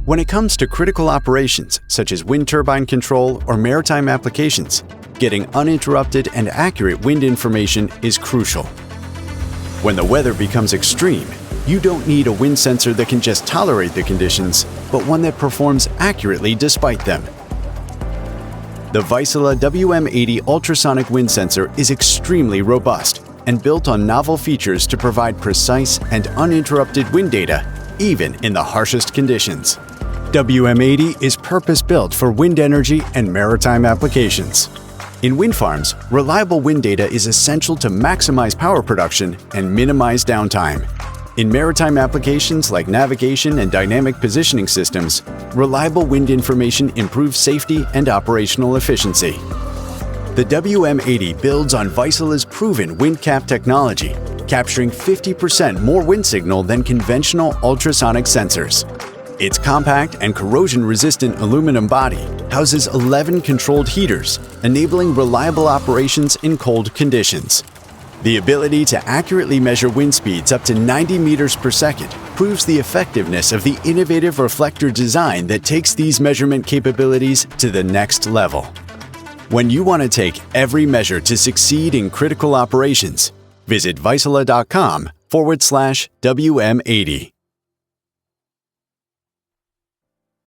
When it comes to critical operations, such as wind turbine control or maritime applications, getting uninterrupted and accurate wind information is crucial. When the weather becomes extreme, you don't need a wind sensor that can just tolerate the conditions, but one that performs accurately despite them. The Vaisala WM80 ultrasonic wind sensor is extremely robust and built on novel features to provide precise and uninterrupted wind data, even in the harshest conditions. WM80 is purpose-built for wind energy and maritime applications. In wind farms, reliable wind data is essential to maximize power production and minimize downtime. In maritime applications like navigation and dynamic positioning systems, reliable wind information improves safety and operational efficiency. The WM80 builds on Vaisala's proven wind cap technology, capturing 50% more wind signal than conventional ultrasonic sensors. Its compact and corrosion-resistant aluminum body houses 11 controlled heaters, enabling reliable operations in cold conditions. The ability to accurately measure wind speeds up to 90 meters per second proves the effectiveness of the innovative reflector design that takes these measurement capabilities to the next level. When you want to take every measure to succeed in critical operations, visit vaisala.com/WM80.